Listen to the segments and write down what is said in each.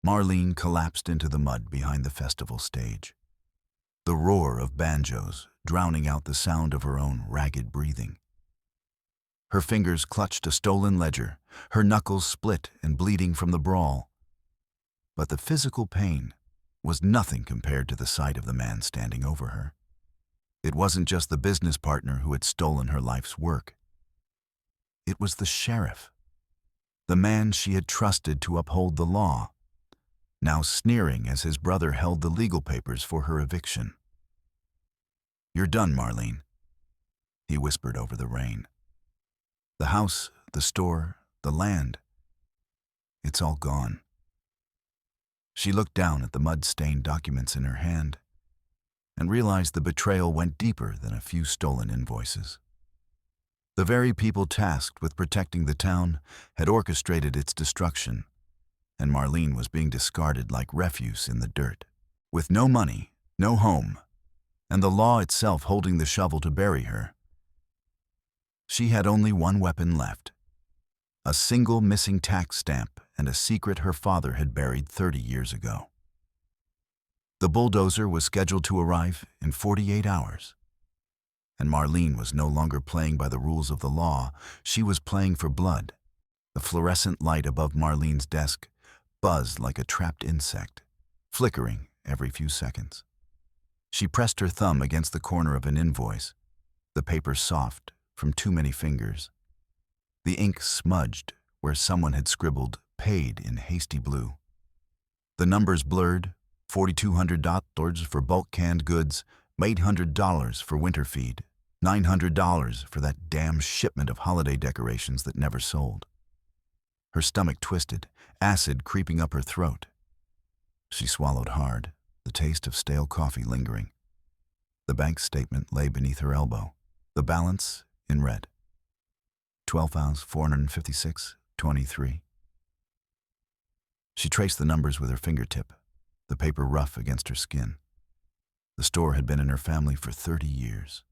Marlene collapsed into the mud behind the festival stage, the roar of banjos drowning out the sound of her own ragged breathing. Her fingers clutched a stolen ledger, her knuckles split and bleeding from the brawl. But the physical pain was nothing compared to the sight of the man standing over her. It wasn't just the business partner who had stolen her life's work. It was the sheriff, the man she had trusted to uphold the law, now sneering as his brother held the legal papers for her eviction. "You're done, Marlene," he whispered over the rain. "The house, the store, the land, it's all gone." She looked down at the mud-stained documents in her hand and realized the betrayal went deeper than a few stolen invoices. The very people tasked with protecting the town had orchestrated its destruction, and Marlene was being discarded like refuse in the dirt. With no money, no home, and the law itself holding the shovel to bury her, she had only one weapon left: a single missing tax stamp and a secret her father had buried 30 years ago. The bulldozer was scheduled to arrive in 48 hours. And Marlene was no longer playing by the rules of the law, she was playing for blood. The fluorescent light above Marlene's desk buzzed like a trapped insect, flickering every few seconds. She pressed her thumb against the corner of an invoice, the paper soft from too many fingers. The ink smudged where someone had scribbled "paid" in hasty blue. The numbers blurred: $4,200 for bulk canned goods, $800 for winter feed, $900 for that damn shipment of holiday decorations that never sold. Her stomach twisted, acid creeping up her throat. She swallowed hard, the taste of stale coffee lingering. The bank statement lay beneath her elbow, the balance in red: $12,456.23. She traced the numbers with her fingertip, the paper rough against her skin. The store had been in her family for 30 years.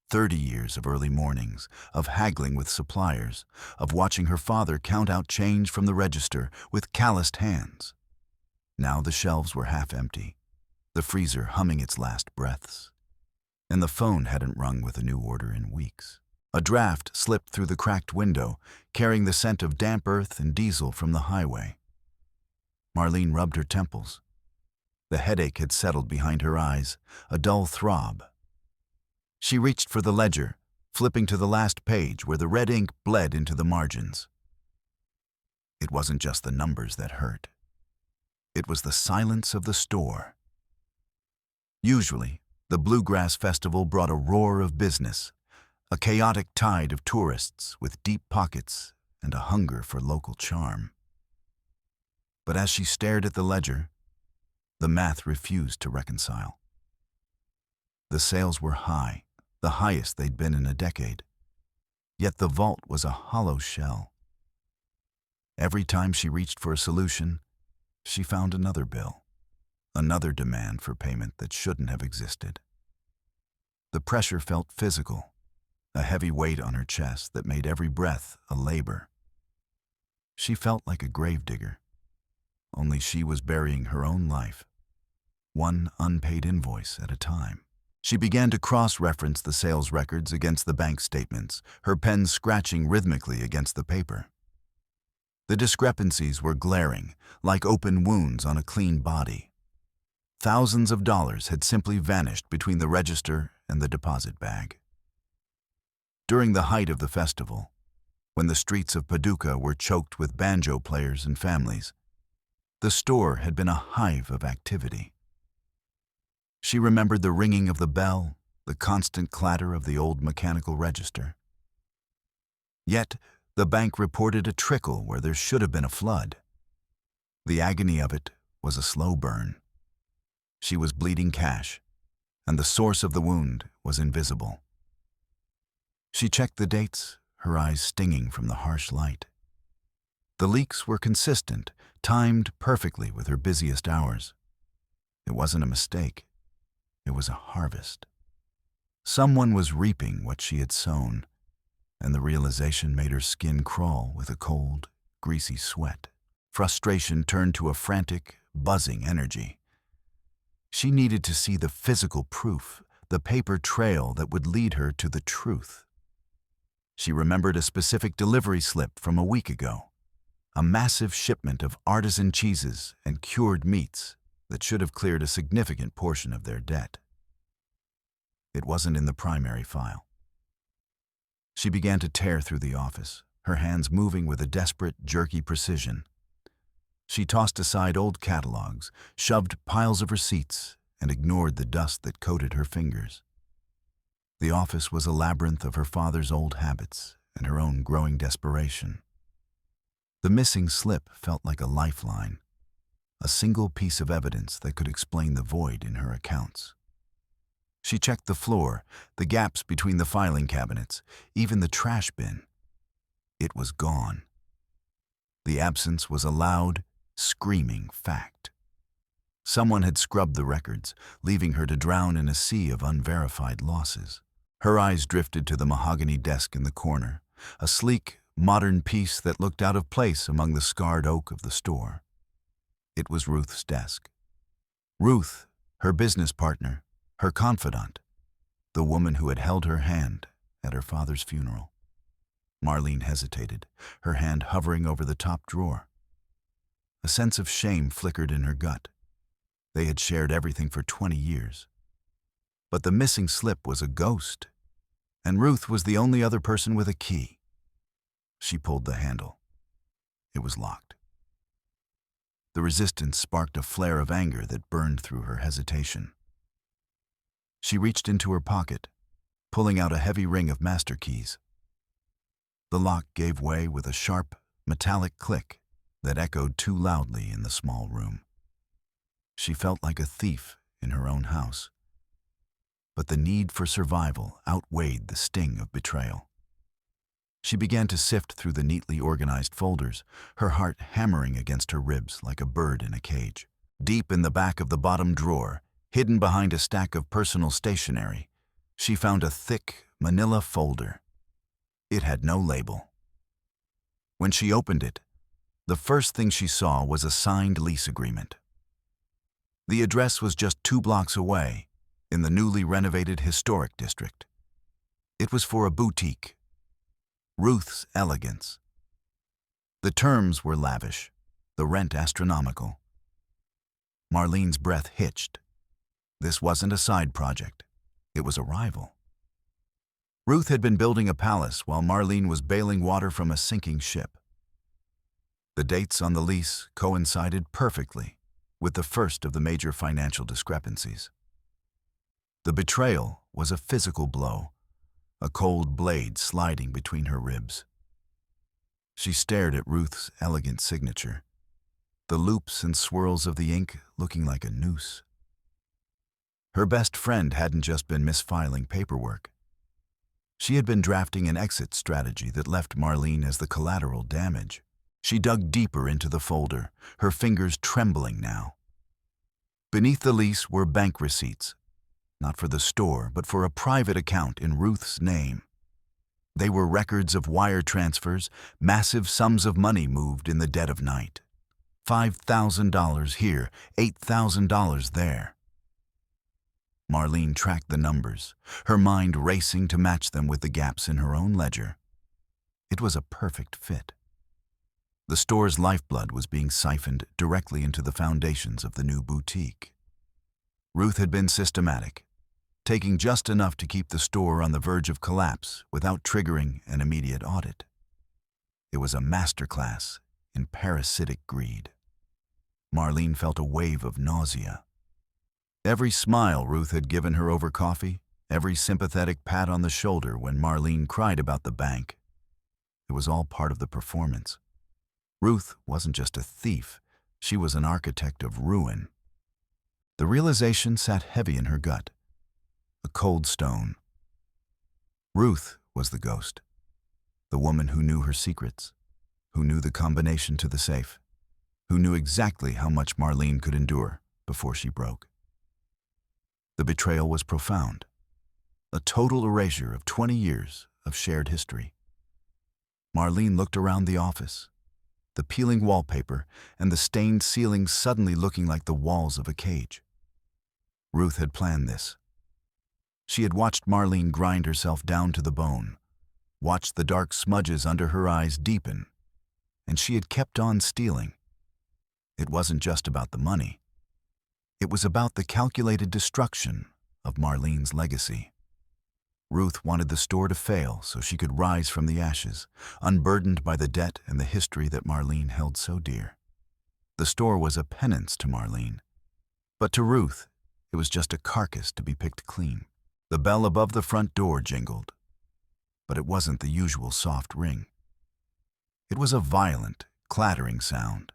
30 years of early mornings, of haggling with suppliers, of watching her father count out change from the register with calloused hands. Now the shelves were half empty, the freezer humming its last breaths. And the phone hadn't rung with a new order in weeks. A draft slipped through the cracked window, carrying the scent of damp earth and diesel from the highway. Marlene rubbed her temples. The headache had settled behind her eyes, a dull throb. She reached for the ledger, flipping to the last page where the red ink bled into the margins. It wasn't just the numbers that hurt. It was the silence of the store. Usually, the Bluegrass Festival brought a roar of business, a chaotic tide of tourists with deep pockets and a hunger for local charm. But as she stared at the ledger, the math refused to reconcile. The sales were high, the highest they'd been in a decade. Yet the vault was a hollow shell. Every time she reached for a solution, she found another bill, another demand for payment that shouldn't have existed. The pressure felt physical, a heavy weight on her chest that made every breath a labor. She felt like a gravedigger, only she was burying her own life, one unpaid invoice at a time. She began to cross-reference the sales records against the bank statements, her pen scratching rhythmically against the paper. The discrepancies were glaring, like open wounds on a clean body. Thousands of dollars had simply vanished between the register and the deposit bag. During the height of the festival, when the streets of Paducah were choked with banjo players and families, the store had been a hive of activity. She remembered the ringing of the bell, the constant clatter of the old mechanical register. Yet, the bank reported a trickle where there should have been a flood. The agony of it was a slow burn. She was bleeding cash, and the source of the wound was invisible. She checked the dates, her eyes stinging from the harsh light. The leaks were consistent, timed perfectly with her busiest hours. It wasn't a mistake. It was a harvest. Someone was reaping what she had sown, and the realization made her skin crawl with a cold, greasy sweat. frustration turned to a frantic, buzzing energy. She needed to see the physical proof, the paper trail that would lead her to the truth. She remembered a specific delivery slip from a week ago, a massive shipment of artisan cheeses and cured meats that should have cleared a significant portion of their debt. It wasn't in the primary file. She began to tear through the office, her hands moving with a desperate, jerky precision. She tossed aside old catalogs, shoved piles of receipts, and ignored the dust that coated her fingers. The office was a labyrinth of her father's old habits and her own growing desperation. The missing slip felt like a lifeline, a single piece of evidence that could explain the void in her accounts. She checked the floor, the gaps between the filing cabinets, even the trash bin. It was gone. The absence was a loud, screaming fact. Someone had scrubbed the records, leaving her to drown in a sea of unverified losses. Her eyes drifted to the mahogany desk in the corner, a sleek, modern piece that looked out of place among the scarred oak of the store. It was Ruth's desk. Ruth, her business partner, her confidant, the woman who had held her hand at her father's funeral. Marlene hesitated, her hand hovering over the top drawer. A sense of shame flickered in her gut. They had shared everything for 20 years. But the missing slip was a ghost, and Ruth was the only other person with a key. She pulled the handle. It was locked. The resistance sparked a flare of anger that burned through her hesitation. She reached into her pocket, pulling out a heavy ring of master keys. The lock gave way with a sharp, metallic click that echoed too loudly in the small room. She felt like a thief in her own house. But the need for survival outweighed the sting of betrayal. She began to sift through the neatly organized folders, her heart hammering against her ribs like a bird in a cage. Deep in the back of the bottom drawer, hidden behind a stack of personal stationery, she found a thick, manila folder. It had no label. When she opened it, the first thing she saw was a signed lease agreement. The address was just 2 blocks away, in the newly renovated historic district. It was for a boutique, Ruth's Elegance. The terms were lavish, the rent astronomical. Marlene's breath hitched. This wasn't a side project. It was a rival. Ruth had been building a palace while Marlene was bailing water from a sinking ship. The dates on the lease coincided perfectly with the first of the major financial discrepancies. The betrayal was a physical blow, a cold blade sliding between her ribs. She stared at Ruth's elegant signature, the loops and swirls of the ink looking like a noose. Her best friend hadn't just been misfiling paperwork. She had been drafting an exit strategy that left Marlene as the collateral damage. She dug deeper into the folder, her fingers trembling now. Beneath the lease were bank receipts, not for the store, but for a private account in Ruth's name. They were records of wire transfers, massive sums of money moved in the dead of night. $5,000 here, $8,000 there. Marlene tracked the numbers, her mind racing to match them with the gaps in her own ledger. It was a perfect fit. The store's lifeblood was being siphoned directly into the foundations of the new boutique. Ruth had been systematic, taking just enough to keep the store on the verge of collapse without triggering an immediate audit. It was a masterclass in parasitic greed. Marlene felt a wave of nausea. Every smile Ruth had given her over coffee, every sympathetic pat on the shoulder when Marlene cried about the bank, it was all part of the performance. Ruth wasn't just a thief, she was an architect of ruin. The realization sat heavy in her gut, a cold stone. Ruth was the ghost, the woman who knew her secrets, who knew the combination to the safe, who knew exactly how much Marlene could endure before she broke. The betrayal was profound, a total erasure of 20 years of shared history. Marlene looked around the office. the peeling wallpaper, and the stained ceiling suddenly looking like the walls of a cage. Ruth had planned this. She had watched Marlene grind herself down to the bone, watched the dark smudges under her eyes deepen, and she had kept on stealing. It wasn't just about the money. It was about the calculated destruction of Marlene's legacy. Ruth wanted the store to fail so she could rise from the ashes, unburdened by the debt and the history that Marlene held so dear. The store was a penance to Marlene, but to Ruth, it was just a carcass to be picked clean. The bell above the front door jingled, but it wasn't the usual soft ring. It was a violent, clattering sound.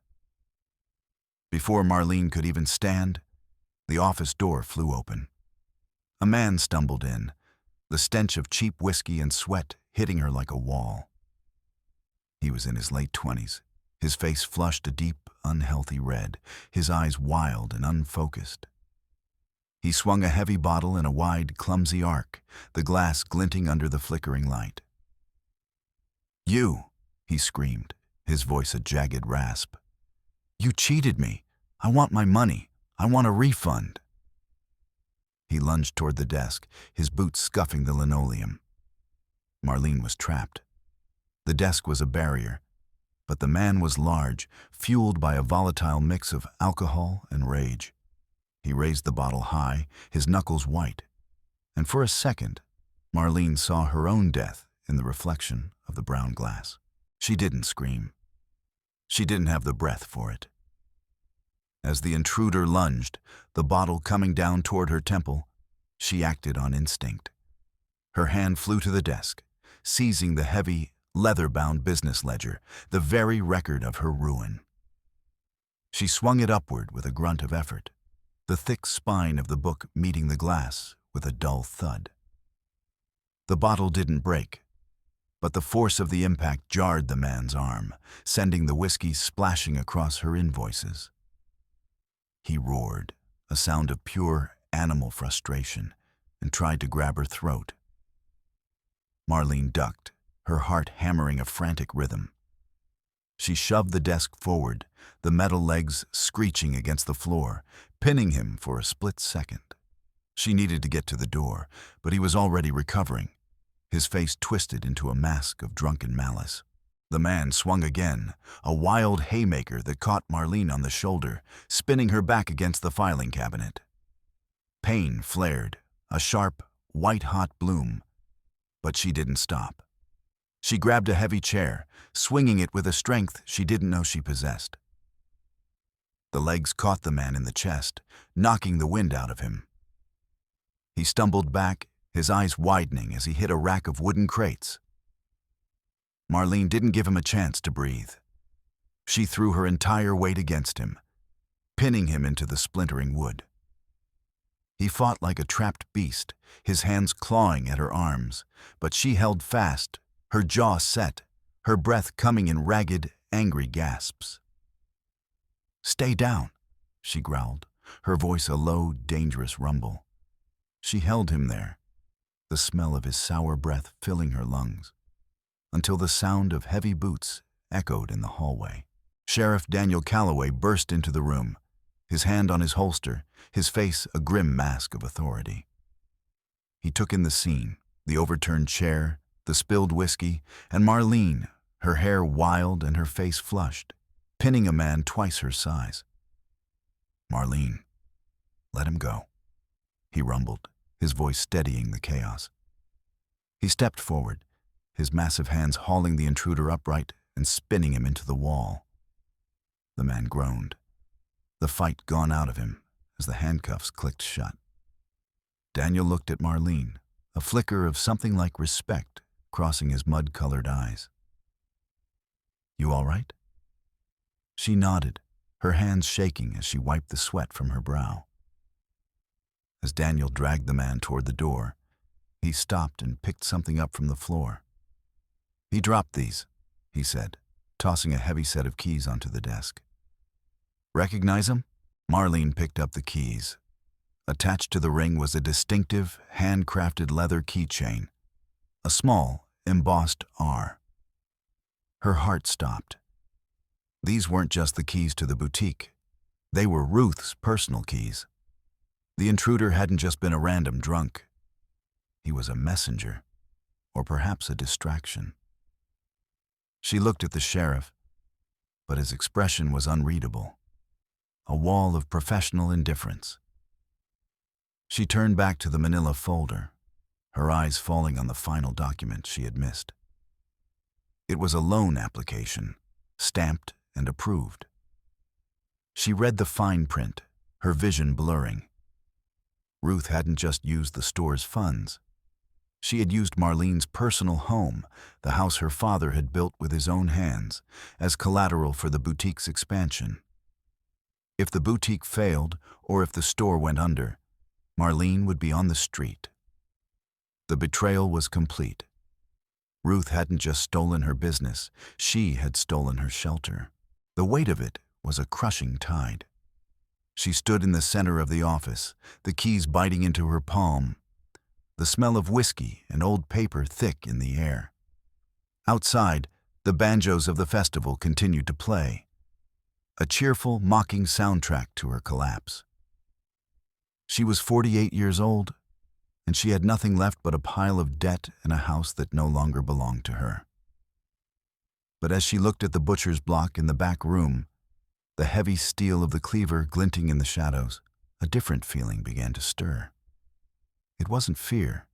Before Marlene could even stand, the office door flew open. A man stumbled in, the stench of cheap whiskey and sweat hitting her like a wall. He was in his late 20s, his face flushed a deep, unhealthy red, his eyes wild and unfocused. He swung a heavy bottle in a wide, clumsy arc, the glass glinting under the flickering light. "You!" he screamed, his voice a jagged rasp. "You cheated me. I want my money. I want a refund." He lunged toward the desk, his boots scuffing the linoleum. Marlene was trapped. The desk was a barrier, but the man was large, fueled by a volatile mix of alcohol and rage. He raised the bottle high, his knuckles white, and for a second, Marlene saw her own death in the reflection of the brown glass. She didn't scream. She didn't have the breath for it. As the intruder lunged, the bottle coming down toward her temple, she acted on instinct. Her hand flew to the desk, seizing the heavy, leather-bound business ledger, the very record of her ruin. She swung it upward with a grunt of effort, the thick spine of the book meeting the glass with a dull thud. The bottle didn't break, but the force of the impact jarred the man's arm, sending the whiskey splashing across her invoices. He roared, a sound of pure animal frustration, and tried to grab her throat. Marlene ducked, her heart hammering a frantic rhythm. She shoved the desk forward, the metal legs screeching against the floor, pinning him for a split second. She needed to get to the door, but he was already recovering, his face twisted into a mask of drunken malice. The man swung again, a wild haymaker that caught Marlene on the shoulder, spinning her back against the filing cabinet. Pain flared, a sharp, white-hot bloom, but she didn't stop. She grabbed a heavy chair, swinging it with a strength she didn't know she possessed. The legs caught the man in the chest, knocking the wind out of him. He stumbled back, his eyes widening as he hit a rack of wooden crates. Marlene didn't give him a chance to breathe. She threw her entire weight against him, pinning him into the splintering wood. He fought like a trapped beast, his hands clawing at her arms, but she held fast, her jaw set, her breath coming in ragged, angry gasps. "Stay down," she growled, her voice a low, dangerous rumble. She held him there, the smell of his sour breath filling her lungs, until the sound of heavy boots echoed in the hallway. Sheriff Daniel Calloway burst into the room, his hand on his holster, his face a grim mask of authority. He took in the scene, the overturned chair, the spilled whiskey, and Marlene, her hair wild and her face flushed, pinning a man twice her size. "Marlene, let him go," he rumbled, his voice steadying the chaos. He stepped forward, his massive hands hauling the intruder upright and spinning him into the wall. The man groaned, the fight gone out of him as the handcuffs clicked shut. Daniel looked at Marlene, a flicker of something like respect crossing his mud-colored eyes. "You all right?" She nodded, her hands shaking as she wiped the sweat from her brow. As Daniel dragged the man toward the door, he stopped and picked something up from the floor. "He dropped these," he said, tossing a heavy set of keys onto the desk. "Recognize them?" Marlene picked up the keys. Attached to the ring was a distinctive, handcrafted leather keychain, a small, embossed R. Her heart stopped. These weren't just the keys to the boutique. They were Ruth's personal keys. The intruder hadn't just been a random drunk. He was a messenger, or perhaps a distraction. She looked at the sheriff, but his expression was unreadable, a wall of professional indifference. She turned back to the manila folder, her eyes falling on the final document she had missed. It was a loan application, stamped and approved. She read the fine print, her vision blurring. Ruth hadn't just used the store's funds. She had used Marlene's personal home, the house her father had built with his own hands, as collateral for the boutique's expansion. If the boutique failed, or if the store went under, Marlene would be on the street. The betrayal was complete. Ruth hadn't just stolen her business, she had stolen her shelter. The weight of it was a crushing tide. She stood in the center of the office, the keys biting into her palm, the smell of whiskey and old paper thick in the air. Outside, the banjos of the festival continued to play, a cheerful, mocking soundtrack to her collapse. She was 48 years old, and she had nothing left but a pile of debt and a house that no longer belonged to her. But as she looked at the butcher's block in the back room, the heavy steel of the cleaver glinting in the shadows, a different feeling began to stir. It wasn't fear,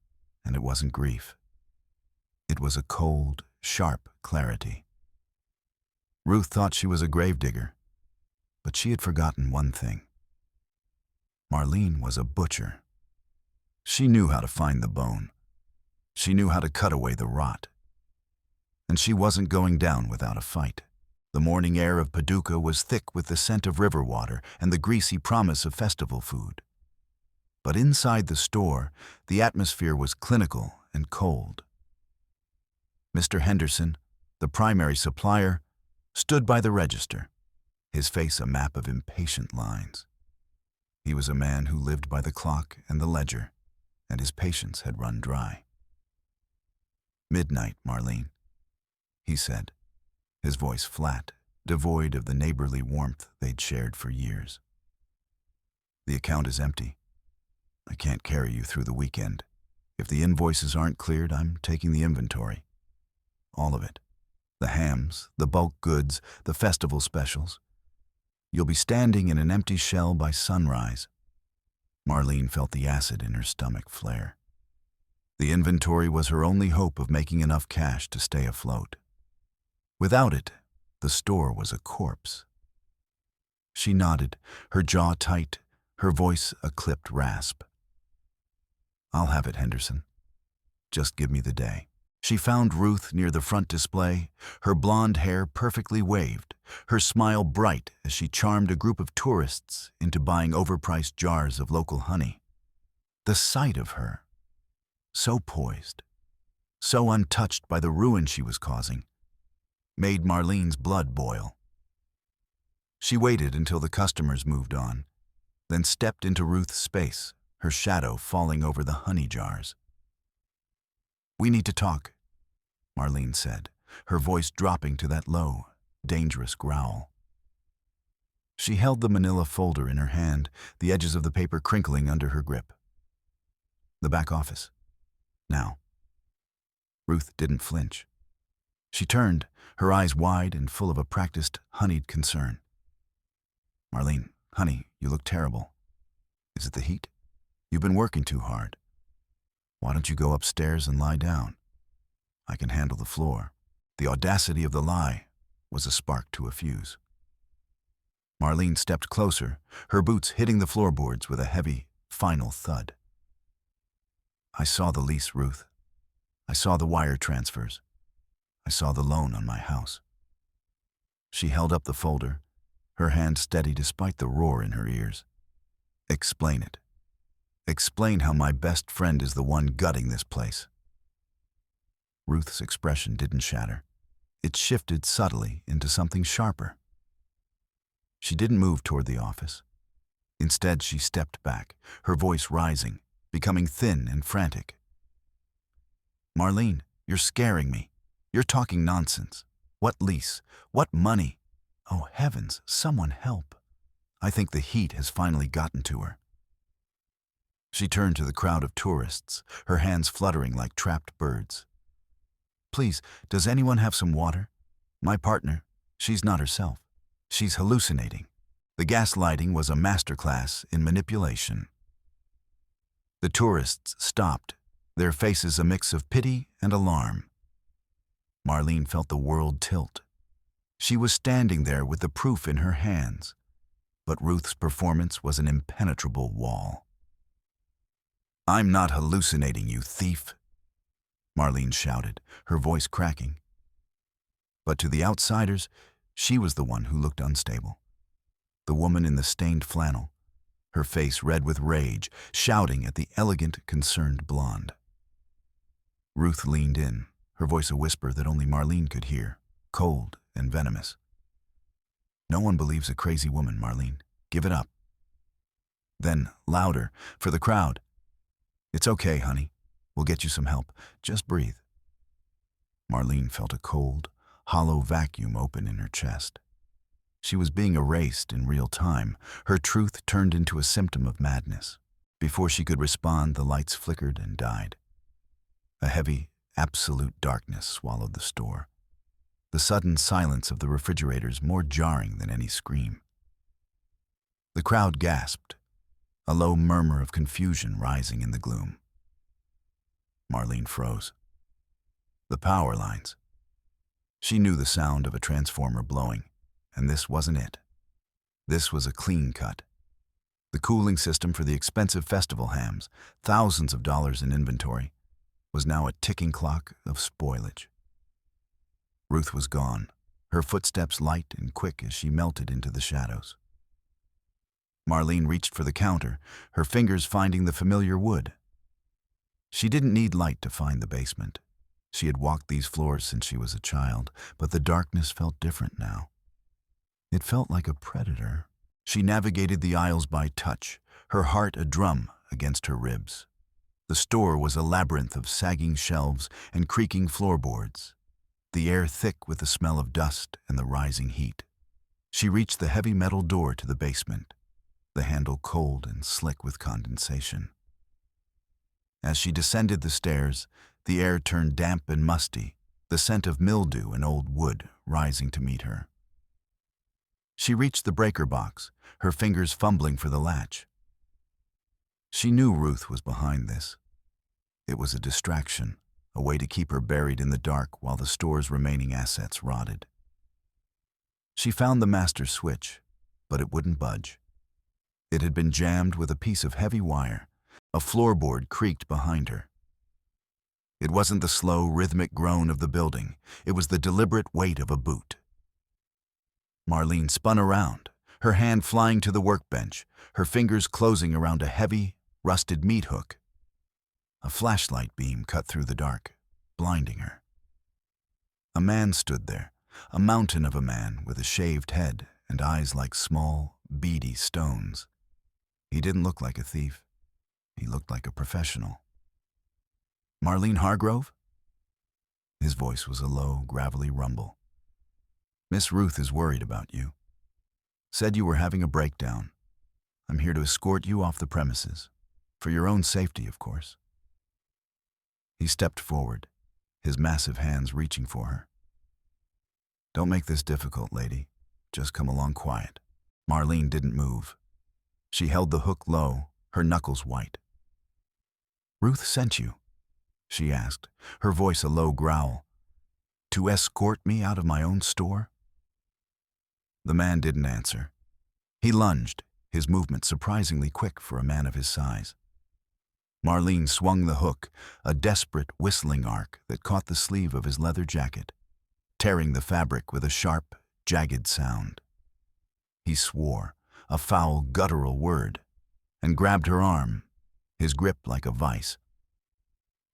and it wasn't grief. It was a cold, sharp clarity. Ruth thought she was a gravedigger, but she had forgotten one thing. Marlene was a butcher. She knew how to find the bone. She knew how to cut away the rot. And she wasn't going down without a fight. The morning air of Paducah was thick with the scent of river water and the greasy promise of festival food. But inside the store, the atmosphere was clinical and cold. Mr. Henderson, the primary supplier, stood by the register, his face a map of impatient lines. He was a man who lived by the clock and the ledger, and his patience had run dry. "Midnight, Marlene," he said, his voice flat, devoid of the neighborly warmth they'd shared for years. "The account is empty. I can't carry you through the weekend. If the invoices aren't cleared, I'm taking the inventory. All of it. The hams, the bulk goods, the festival specials. You'll be standing in an empty shell by sunrise." Marlene felt the acid in her stomach flare. The inventory was her only hope of making enough cash to stay afloat. Without it, the store was a corpse. She nodded, her jaw tight, her voice a clipped rasp. "I'll have it, Henderson. Just give me the day." She found Ruth near the front display, her blonde hair perfectly waved, her smile bright as she charmed a group of tourists into buying overpriced jars of local honey. The sight of her, so poised, so untouched by the ruin she was causing, made Marlene's blood boil. She waited until the customers moved on, then stepped into Ruth's space, her shadow falling over the honey jars. "We need to talk," Marlene said, her voice dropping to that low, dangerous growl. She held the manila folder in her hand, the edges of the paper crinkling under her grip. "The back office. Now." Ruth didn't flinch. She turned, her eyes wide and full of a practiced, honeyed concern. "Marlene, honey, you look terrible. Is it the heat? You've been working too hard. Why don't you go upstairs and lie down? I can handle the floor." The audacity of the lie was a spark to a fuse. Marlene stepped closer, her boots hitting the floorboards with a heavy, final thud. "I saw the lease, Ruth. I saw the wire transfers. I saw the loan on my house." She held up the folder, her hand steady despite the roar in her ears. "Explain it. Explain how my best friend is the one gutting this place." Ruth's expression didn't shatter. It shifted subtly into something sharper. She didn't move toward the office. Instead, she stepped back, her voice rising, becoming thin and frantic. "Marlene, you're scaring me. You're talking nonsense. What lease? What money? Oh heavens, someone help. I think the heat has finally gotten to her. She turned to the crowd of tourists, her hands fluttering like trapped birds. Please, does anyone have some water? My partner, she's not herself. She's hallucinating. The gaslighting was a masterclass in manipulation. The tourists stopped, their faces a mix of pity and alarm. Marlene felt the world tilt. She was standing there with the proof in her hands, but Ruth's performance was an impenetrable wall. I'm not hallucinating, you thief, Marlene shouted, her voice cracking. But to the outsiders, she was the one who looked unstable. The woman in the stained flannel, her face red with rage, shouting at the elegant, concerned blonde. Ruth leaned in, her voice a whisper that only Marlene could hear, cold and venomous. No one believes a crazy woman, Marlene. Give it up. Then, louder, for the crowd. It's okay, honey. We'll get you some help. Just breathe. Marlene felt a cold, hollow vacuum open in her chest. She was being erased in real time, her truth turned into a symptom of madness. Before she could respond, the lights flickered and died. A heavy, absolute darkness swallowed the store. The sudden silence of the refrigerators more jarring than any scream. The crowd gasped, a low murmur of confusion rising in the gloom. Marlene froze. The power lines. She knew the sound of a transformer blowing, and this wasn't it. This was a clean cut. The cooling system for the expensive festival hams, thousands of dollars in inventory, was now a ticking clock of spoilage. Ruth was gone, her footsteps light and quick as she melted into the shadows. Marlene reached for the counter, her fingers finding the familiar wood. She didn't need light to find the basement. She had walked these floors since she was a child, but the darkness felt different now. It felt like a predator. She navigated the aisles by touch, her heart a drum against her ribs. The store was a labyrinth of sagging shelves and creaking floorboards, the air thick with the smell of dust and the rising heat. She reached the heavy metal door to the basement, the handle cold and slick with condensation. As she descended the stairs, the air turned damp and musty, the scent of mildew and old wood rising to meet her. She reached the breaker box, her fingers fumbling for the latch. She knew Ruth was behind this. It was a distraction, a way to keep her buried in the dark while the store's remaining assets rotted. She found the master switch, but it wouldn't budge. It had been jammed with a piece of heavy wire. A floorboard creaked behind her. It wasn't the slow, rhythmic groan of the building. It was the deliberate weight of a boot. Marlene spun around, her hand flying to the workbench, her fingers closing around a heavy, rusted meat hook. A flashlight beam cut through the dark, blinding her. A man stood there, a mountain of a man with a shaved head and eyes like small, beady stones. He didn't look like a thief. He looked like a professional. Marlene Hargrove? His voice was a low, gravelly rumble. Miss Ruth is worried about you. Said you were having a breakdown. I'm here to escort you off the premises. For your own safety, of course. He stepped forward, his massive hands reaching for her. Don't make this difficult, lady. Just come along quiet. Marlene didn't move. She held the hook low, her knuckles white. Ruth sent you, she asked, her voice a low growl. To escort me out of my own store? The man didn't answer. He lunged, his movement surprisingly quick for a man of his size. Marlene swung the hook, a desperate, whistling arc that caught the sleeve of his leather jacket, tearing the fabric with a sharp, jagged sound. He swore, a foul, guttural word, and grabbed her arm, his grip like a vice.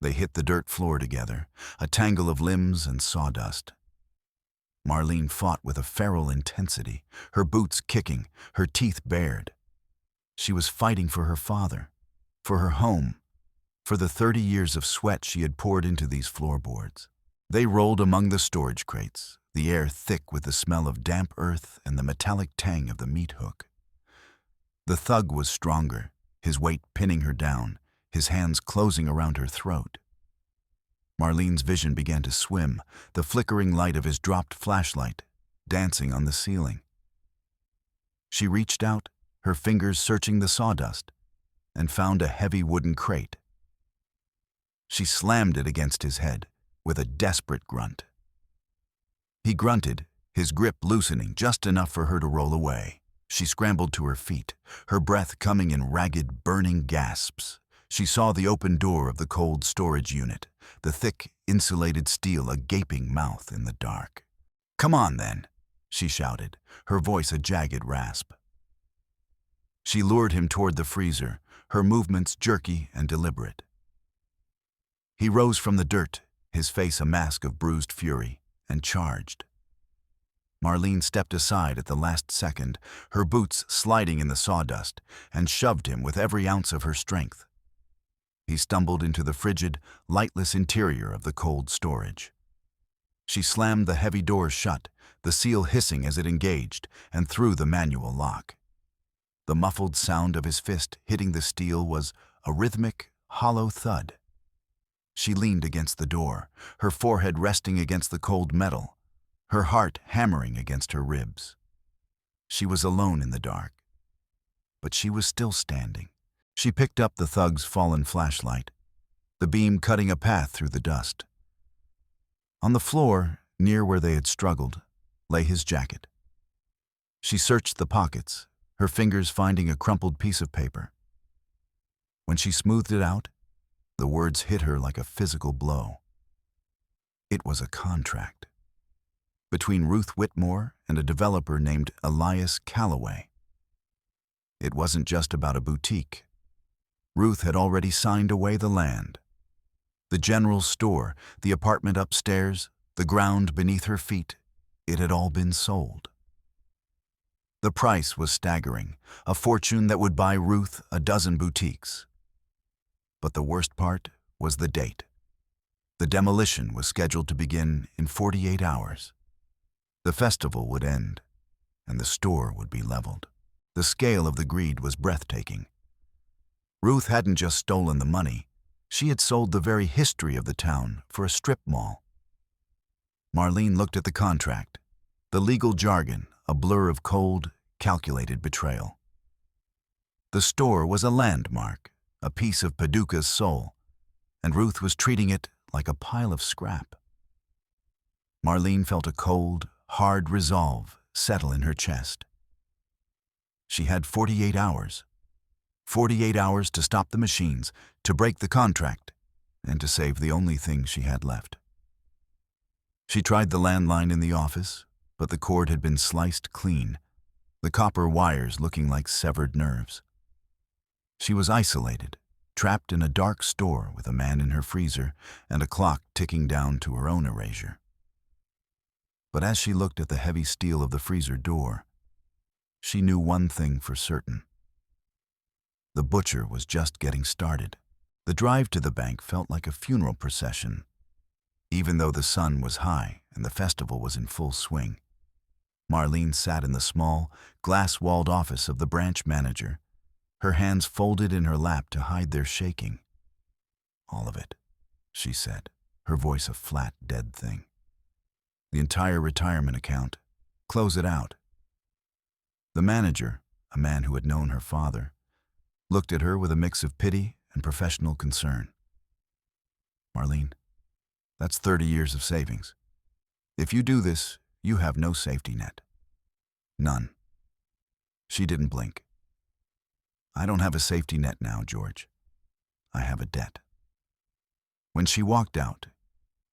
They hit the dirt floor together, a tangle of limbs and sawdust. Marlene fought with a feral intensity, her boots kicking, her teeth bared. She was fighting for her father, for her home, for the 30 years of sweat she had poured into these floorboards. They rolled among the storage crates, the air thick with the smell of damp earth and the metallic tang of the meat hook. The thug was stronger, his weight pinning her down, his hands closing around her throat. Marlene's vision began to swim, the flickering light of his dropped flashlight dancing on the ceiling. She reached out, her fingers searching the sawdust, and found a heavy wooden crate. She slammed it against his head with a desperate grunt. He grunted, his grip loosening just enough for her to roll away. She scrambled to her feet, her breath coming in ragged, burning gasps. She saw the open door of the cold storage unit, the thick, insulated steel a gaping mouth in the dark. "Come on, then," she shouted, her voice a jagged rasp. She lured him toward the freezer, her movements jerky and deliberate. He rose from the dirt, his face a mask of bruised fury, and charged. Marlene stepped aside at the last second, her boots sliding in the sawdust, and shoved him with every ounce of her strength. He stumbled into the frigid, lightless interior of the cold storage. She slammed the heavy doors shut, the seal hissing as it engaged, and threw the manual lock. The muffled sound of his fist hitting the steel was a rhythmic, hollow thud. She leaned against the door, her forehead resting against the cold metal, her heart hammering against her ribs. She was alone in the dark, but she was still standing. She picked up the thug's fallen flashlight, the beam cutting a path through the dust. On the floor, near where they had struggled, lay his jacket. She searched the pockets, her fingers finding a crumpled piece of paper. When she smoothed it out, the words hit her like a physical blow. It was a contract between Ruth Whitmore and a developer named Elias Calloway. It wasn't just about a boutique. Ruth had already signed away the land. The general store, the apartment upstairs, the ground beneath her feet, it had all been sold. The price was staggering, a fortune that would buy Ruth a dozen boutiques. But the worst part was the date. The demolition was scheduled to begin in 48 hours. The festival would end, and the store would be leveled. The scale of the greed was breathtaking. Ruth hadn't just stolen the money, she had sold the very history of the town for a strip mall. Marlene looked at the contract, the legal jargon a blur of cold, calculated betrayal. The store was a landmark, a piece of Paducah's soul, and Ruth was treating it like a pile of scrap. Marlene felt a cold, hard resolve settle in her chest. She had 48 hours. 48 hours to stop the machines, to break the contract, and to save the only thing she had left. She tried the landline in the office, but the cord had been sliced clean, the copper wires looking like severed nerves. She was isolated, trapped in a dark store with a man in her freezer and a clock ticking down to her own erasure. But as she looked at the heavy steel of the freezer door, she knew one thing for certain. The butcher was just getting started. The drive to the bank felt like a funeral procession, even though the sun was high and the festival was in full swing. Marlene sat in the small, glass-walled office of the branch manager, her hands folded in her lap to hide their shaking. "All of it," she said, her voice a flat, dead thing. "The entire retirement account. Close it out." The manager, a man who had known her father, looked at her with a mix of pity and professional concern. "Marlene, that's 30 years of savings. If you do this, you have no safety net. None." She didn't blink. "I don't have a safety net now, George. I have a debt." When she walked out,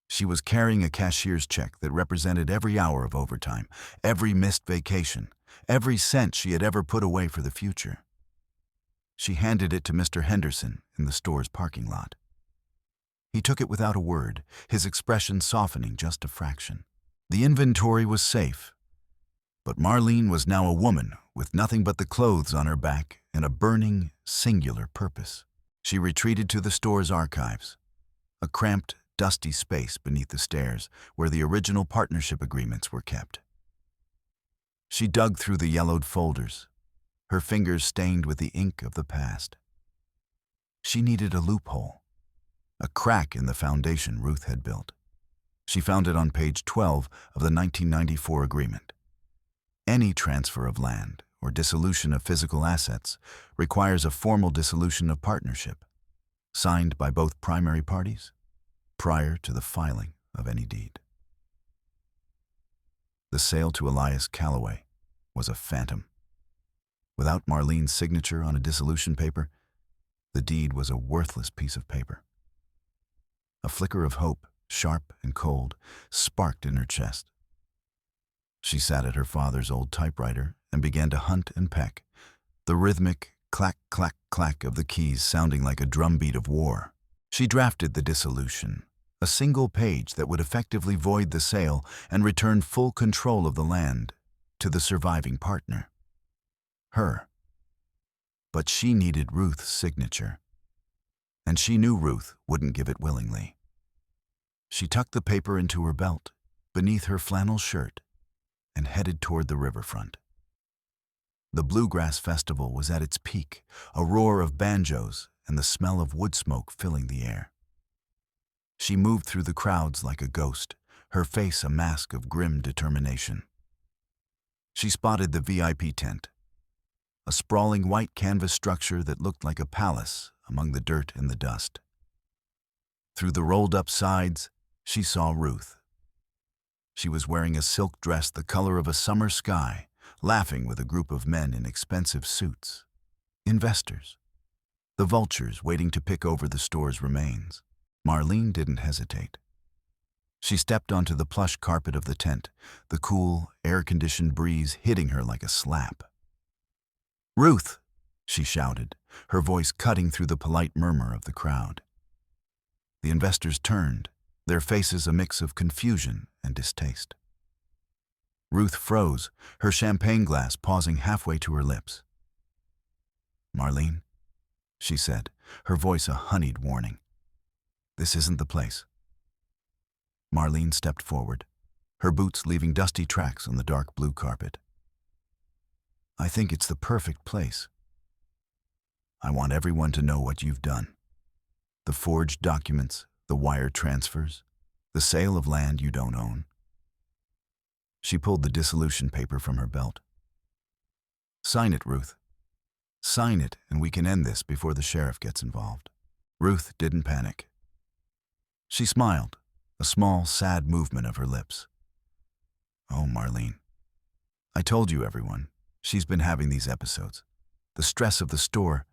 she was carrying a cashier's check that represented every hour of overtime, every missed vacation, every cent she had ever put away for the future. She handed it to Mr. Henderson in the store's parking lot. He took it without a word, his expression softening just a fraction. The inventory was safe, but Marlene was now a woman with nothing but the clothes on her back and a burning, singular purpose. She retreated to the store's archives, a cramped, dusty space beneath the stairs where the original partnership agreements were kept. She dug through the yellowed folders, her fingers stained with the ink of the past. She needed a loophole, a crack in the foundation Ruth had built. She found it on page 12 of the 1994 agreement. Any transfer of land or dissolution of physical assets requires a formal dissolution of partnership, signed by both primary parties prior to the filing of any deed. The sale to Elias Calloway was a phantom. Without Marlene's signature on a dissolution paper, the deed was a worthless piece of paper. A flicker of hope, sharp and cold, sparked in her chest. She sat at her father's old typewriter and began to hunt and peck, the rhythmic clack, clack, clack of the keys sounding like a drumbeat of war. She drafted the dissolution, a single page that would effectively void the sale and return full control of the land to the surviving partner, her. But she needed Ruth's signature, and she knew Ruth wouldn't give it willingly. She tucked the paper into her belt, beneath her flannel shirt, and headed toward the riverfront. The Bluegrass Festival was at its peak, a roar of banjos and the smell of wood smoke filling the air. She moved through the crowds like a ghost, her face a mask of grim determination. She spotted the VIP tent, a sprawling white canvas structure that looked like a palace among the dirt and the dust. Through the rolled-up sides, she saw Ruth. She was wearing a silk dress the color of a summer sky, laughing with a group of men in expensive suits. Investors. The vultures waiting to pick over the store's remains. Marlene didn't hesitate. She stepped onto the plush carpet of the tent, the cool, air-conditioned breeze hitting her like a slap. "Ruth!" she shouted, her voice cutting through the polite murmur of the crowd. The investors turned, their faces a mix of confusion and distaste. Ruth froze, her champagne glass pausing halfway to her lips. "Marlene," she said, her voice a honeyed warning. "This isn't the place." Marlene stepped forward, her boots leaving dusty tracks on the dark blue carpet. "I think it's the perfect place. I want everyone to know what you've done. The forged documents, the wire transfers, the sale of land you don't own." She pulled the dissolution paper from her belt. "Sign it, Ruth. Sign it, and we can end this before the sheriff gets involved." Ruth didn't panic. She smiled, a small, sad movement of her lips. "Oh, Marlene. I told you, everyone. She's been having these episodes. The stress of the store,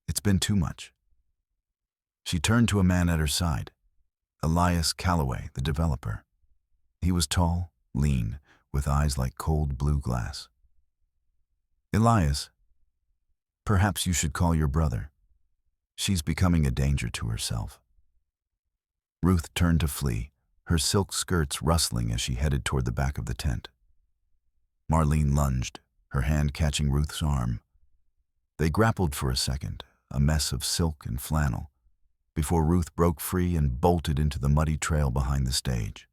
it's been too much." She turned to a man at her side, Elias Calloway, the developer. He was tall, lean, with eyes like cold blue glass. "Elias, perhaps you should call your brother. She's becoming a danger to herself." Ruth turned to flee, her silk skirts rustling as she headed toward the back of the tent. Marlene lunged, her hand catching Ruth's arm. They grappled for a second, a mess of silk and flannel, before Ruth broke free and bolted into the muddy trail behind the stage.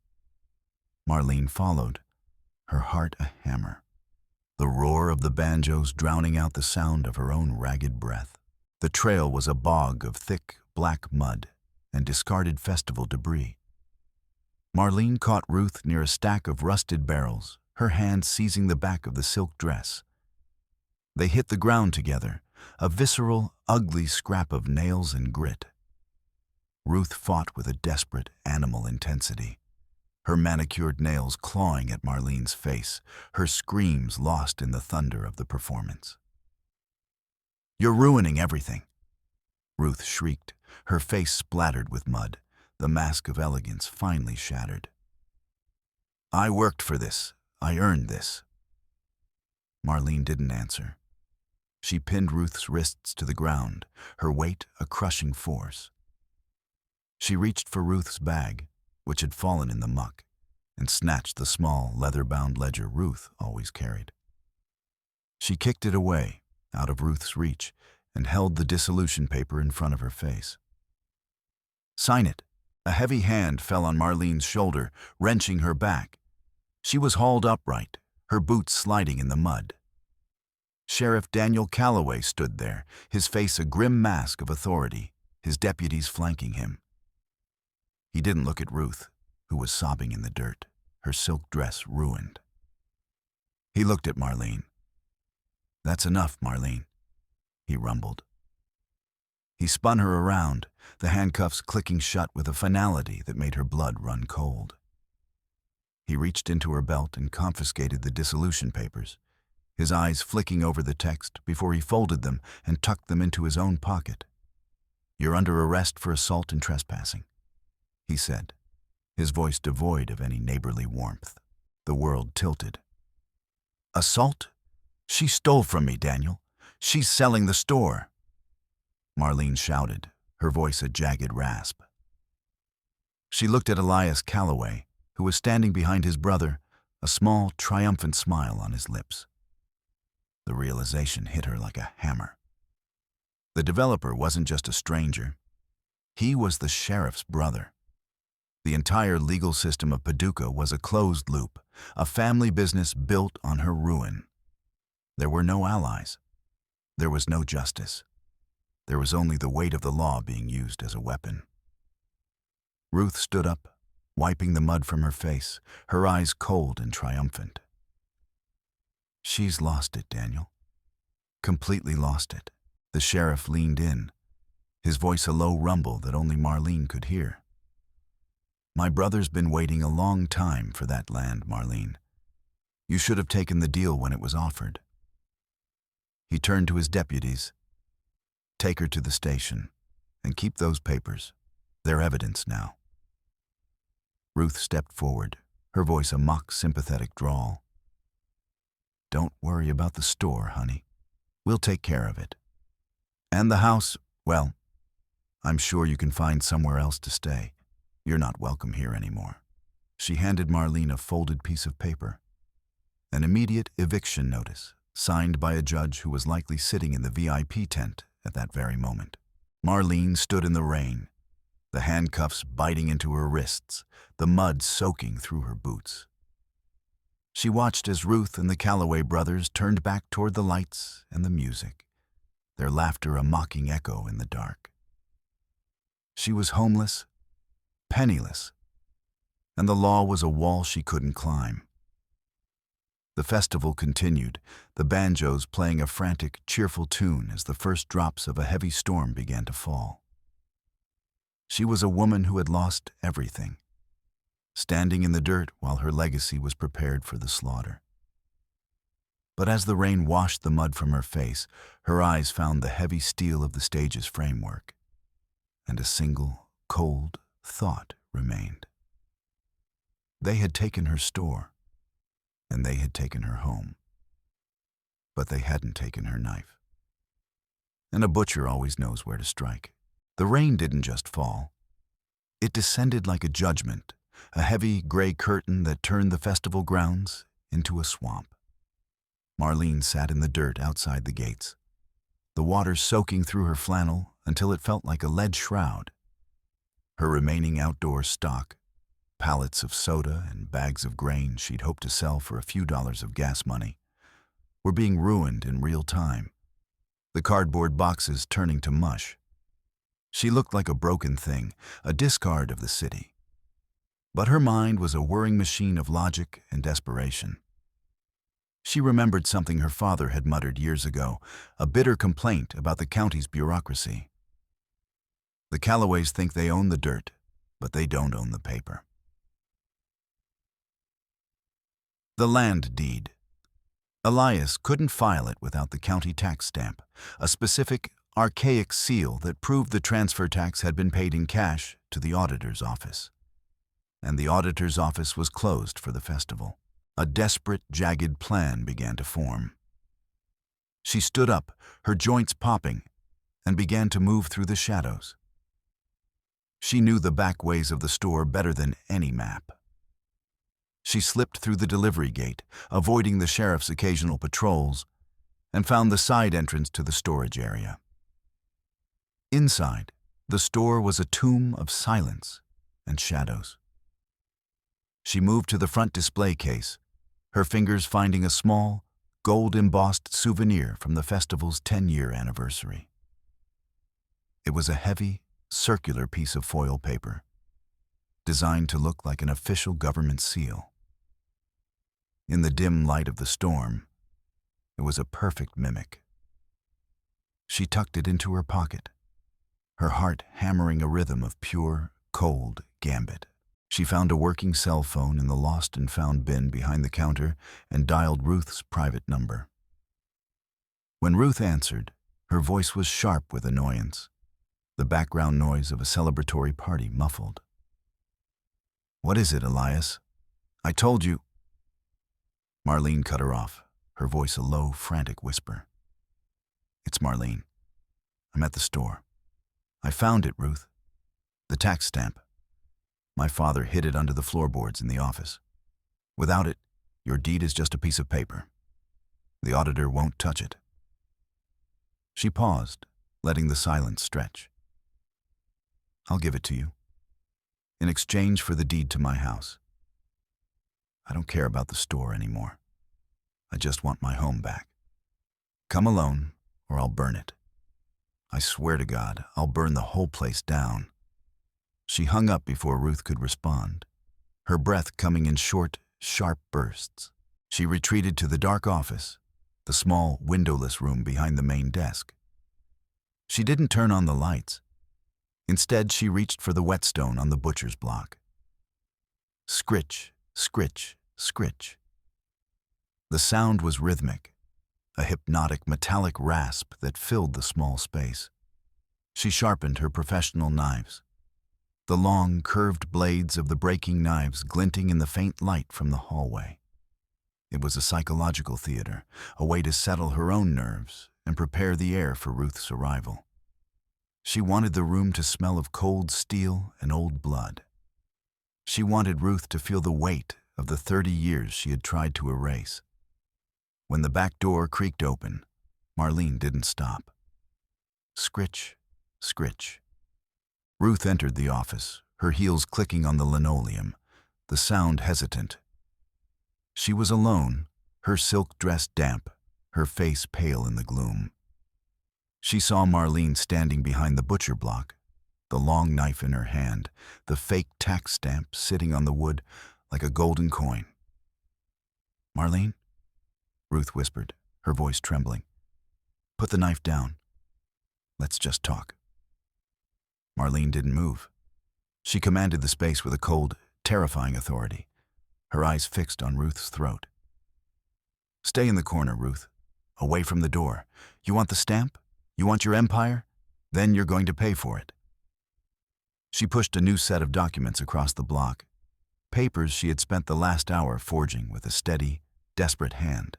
Marlene followed, her heart a hammer, the roar of the banjos drowning out the sound of her own ragged breath. The trail was a bog of thick, black mud and discarded festival debris. Marlene caught Ruth near a stack of rusted barrels, her hand seizing the back of the silk dress. They hit the ground together, a visceral, ugly scrap of nails and grit. Ruth fought with a desperate, animal intensity, her manicured nails clawing at Marlene's face, her screams lost in the thunder of the performance. "You're ruining everything," Ruth shrieked, her face splattered with mud, the mask of elegance finally shattered. "I worked for this. I earned this." Marlene didn't answer. She pinned Ruth's wrists to the ground, her weight a crushing force. She reached for Ruth's bag, which had fallen in the muck, and snatched the small, leather-bound ledger Ruth always carried. She kicked it away, out of Ruth's reach, and held the dissolution paper in front of her face. "Sign it," A heavy hand fell on Marlene's shoulder, wrenching her back. She was hauled upright, her boots sliding in the mud. Sheriff Daniel Calloway stood there, his face a grim mask of authority, his deputies flanking him. He didn't look at Ruth, who was sobbing in the dirt, her silk dress ruined. He looked at Marlene. "That's enough, Marlene," he rumbled. He spun her around, the handcuffs clicking shut with a finality that made her blood run cold. He reached into her belt and confiscated the dissolution papers, his eyes flicking over the text before he folded them and tucked them into his own pocket. "You're under arrest for assault and trespassing," he said, his voice devoid of any neighborly warmth. The world tilted. "Assault? She stole from me, Daniel. She's selling the store," Marlene shouted, her voice a jagged rasp. She looked at Elias Calloway, who was standing behind his brother, a small, triumphant smile on his lips. The realization hit her like a hammer. The developer wasn't just a stranger. He was the sheriff's brother. The entire legal system of Paducah was a closed loop, a family business built on her ruin. There were no allies. There was no justice. There was only the weight of the law being used as a weapon. Ruth stood up, wiping the mud from her face, her eyes cold and triumphant. "She's lost it, Daniel. Completely lost it." The sheriff leaned in, his voice a low rumble that only Marlene could hear. "My brother's been waiting a long time for that land, Marlene. You should have taken the deal when it was offered." He turned to his deputies. "Take her to the station, and keep those papers. They're evidence now." Ruth stepped forward, her voice a mock sympathetic drawl. "Don't worry about the store, honey. We'll take care of it. And the house, well, I'm sure you can find somewhere else to stay. You're not welcome here anymore." She handed Marlene a folded piece of paper. An immediate eviction notice, signed by a judge who was likely sitting in the VIP tent at that very moment. Marlene stood in the rain, the handcuffs biting into her wrists, the mud soaking through her boots. She watched as Ruth and the Calloway brothers turned back toward the lights and the music, their laughter a mocking echo in the dark. She was homeless, penniless, and the law was a wall she couldn't climb. The festival continued, the banjos playing a frantic, cheerful tune as the first drops of a heavy storm began to fall. She was a woman who had lost everything, standing in the dirt while her legacy was prepared for the slaughter. But as the rain washed the mud from her face, her eyes found the heavy steel of the stage's framework, and a single, cold thought remained. They had taken her store, and they had taken her home. But they hadn't taken her knife. And a butcher always knows where to strike. The rain didn't just fall. It descended like a judgment, a heavy gray curtain that turned the festival grounds into a swamp. Marlene sat in the dirt outside the gates, the water soaking through her flannel until it felt like a lead shroud. Her remaining outdoor stock, pallets of soda and bags of grain she'd hoped to sell for a few dollars of gas money, were being ruined in real time, the cardboard boxes turning to mush. She looked like a broken thing, a discard of the city. But her mind was a whirring machine of logic and desperation. She remembered something her father had muttered years ago, a bitter complaint about the county's bureaucracy. The Calloways think they own the dirt, but they don't own the paper. The land deed. Elias couldn't file it without the county tax stamp, a specific, archaic seal that proved the transfer tax had been paid in cash to the auditor's office. And the auditor's office was closed for the festival. A desperate, jagged plan began to form. She stood up, her joints popping, and began to move through the shadows. She knew the back ways of the store better than any map. She slipped through the delivery gate, avoiding the sheriff's occasional patrols, and found the side entrance to the storage area. Inside, the store was a tomb of silence and shadows. She moved to the front display case, her fingers finding a small, gold-embossed souvenir from the festival's 10-year anniversary. It was a heavy, circular piece of foil paper, designed to look like an official government seal. In the dim light of the storm, it was a perfect mimic. She tucked it into her pocket, her heart hammering a rhythm of pure, cold gambit. She found a working cell phone in the lost and found bin behind the counter and dialed Ruth's private number. When Ruth answered, her voice was sharp with annoyance, the background noise of a celebratory party muffled. "What is it, Elias? I told you—" Marlene cut her off, her voice a low, frantic whisper. "It's Marlene. I'm at the store. I found it, Ruth. The tax stamp. My father hid it under the floorboards in the office. Without it, your deed is just a piece of paper. The auditor won't touch it." She paused, letting the silence stretch. "I'll give it to you, in exchange for the deed to my house. I don't care about the store anymore. I just want my home back. Come alone, or I'll burn it. I swear to God, I'll burn the whole place down." She hung up before Ruth could respond, her breath coming in short, sharp bursts. She retreated to the dark office, the small, windowless room behind the main desk. She didn't turn on the lights. Instead, she reached for the whetstone on the butcher's block. Scritch, scritch, scritch. The sound was rhythmic, a hypnotic metallic rasp that filled the small space. She sharpened her professional knives, the long, curved blades of the breaking knives glinting in the faint light from the hallway. It was a psychological theater, a way to settle her own nerves and prepare the air for Ruth's arrival. She wanted the room to smell of cold steel and old blood. She wanted Ruth to feel the weight of the 30 years she had tried to erase. When the back door creaked open, Marlene didn't stop. Scritch, scritch. Ruth entered the office, her heels clicking on the linoleum, the sound hesitant. She was alone, her silk dress damp, her face pale in the gloom. She saw Marlene standing behind the butcher block, the long knife in her hand, the fake tax stamp sitting on the wood like a golden coin. "Marlene?" Ruth whispered, her voice trembling. "Put the knife down. Let's just talk." Marlene didn't move. She commanded the space with a cold, terrifying authority, her eyes fixed on Ruth's throat. "Stay in the corner, Ruth, away from the door. You want the stamp? You want your empire? Then you're going to pay for it." She pushed a new set of documents across the block, papers she had spent the last hour forging with a steady, desperate hand.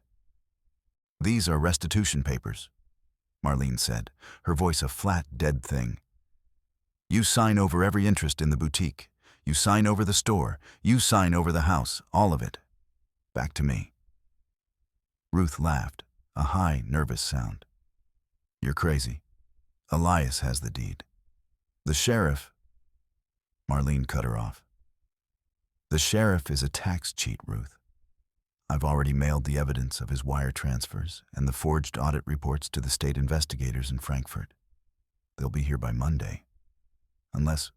"These are restitution papers," Marlene said, her voice a flat, dead thing. "You sign over every interest in the boutique. You sign over the store. You sign over the house, all of it. Back to me." Ruth laughed, a high, nervous sound. "You're crazy. Elias has the deed. The sheriff—" Marlene cut her off. "The sheriff is a tax cheat, Ruth. I've already mailed the evidence of his wire transfers and the forged audit reports to the state investigators in Frankfurt. They'll be here by Monday. Unless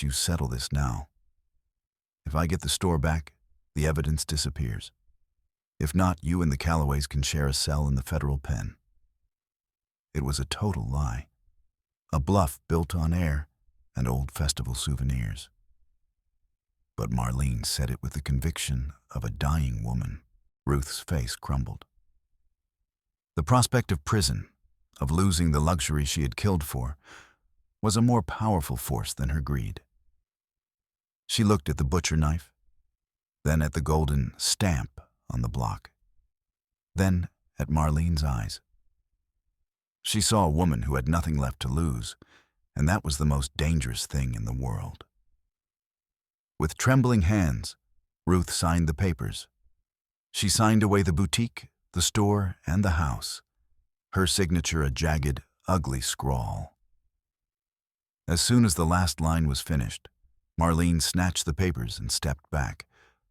you settle this now. If I get the store back, the evidence disappears. If not, you and the Callaways can share a cell in the federal pen." It was a total lie, a bluff built on air and old festival souvenirs. But Marlene said it with the conviction of a dying woman. Ruth's face crumbled. The prospect of prison, of losing the luxury she had killed for, was a more powerful force than her greed. She looked at the butcher knife, then at the golden stamp on the block, then at Marlene's eyes. She saw a woman who had nothing left to lose, and that was the most dangerous thing in the world. With trembling hands, Ruth signed the papers. She signed away the boutique, the store, and the house, her signature a jagged, ugly scrawl. As soon as the last line was finished, Marlene snatched the papers and stepped back,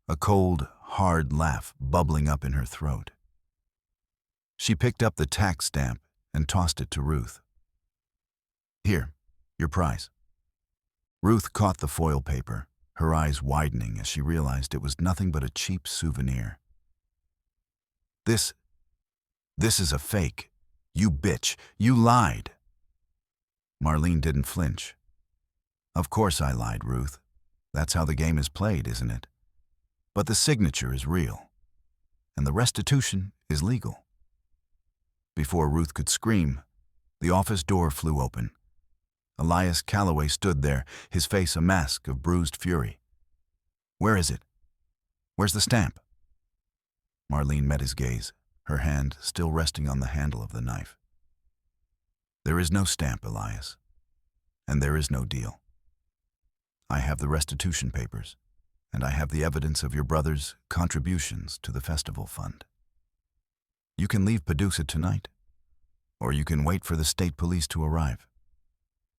a cold, hard laugh bubbling up in her throat. She picked up the tax stamp and tossed it to Ruth. "Here, your prize." Ruth caught the foil paper, her eyes widening as she realized it was nothing but a cheap souvenir. This is a fake. You bitch, you lied." Marlene didn't flinch. "Of course I lied, Ruth. That's how the game is played, isn't it? But the signature is real, and the restitution is legal." Before Ruth could scream, the office door flew open. Elias Calloway stood there, his face a mask of bruised fury. "Where is it? Where's the stamp?" Marlene met his gaze, her hand still resting on the handle of the knife. "There is no stamp, Elias, and there is no deal. I have the restitution papers, and I have the evidence of your brother's contributions to the festival fund. You can leave Paducah tonight, or you can wait for the state police to arrive.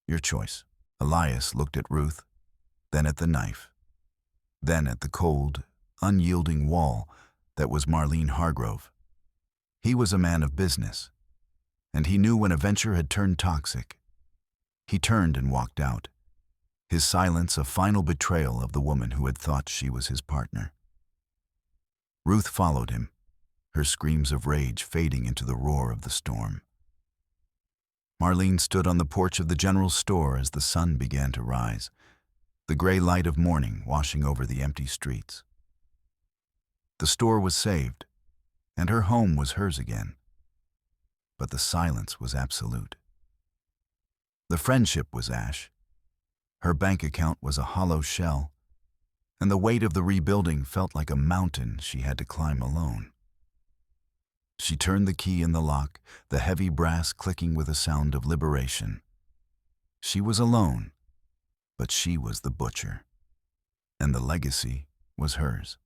Your choice." Elias looked at Ruth, then at the knife, then at the cold, unyielding wall that was Marlene Hargrove. He was a man of business, and he knew when a venture had turned toxic. He turned and walked out, his silence a final betrayal of the woman who had thought she was his partner. Ruth followed him, her screams of rage fading into the roar of the storm. Marlene stood on the porch of the general store as the sun began to rise, the gray light of morning washing over the empty streets. The store was saved, and her home was hers again. But the silence was absolute. The friendship was ash. Her bank account was a hollow shell, and the weight of the rebuilding felt like a mountain she had to climb alone. She turned the key in the lock, the heavy brass clicking with a sound of liberation. She was alone, but she was the butcher, and the legacy was hers.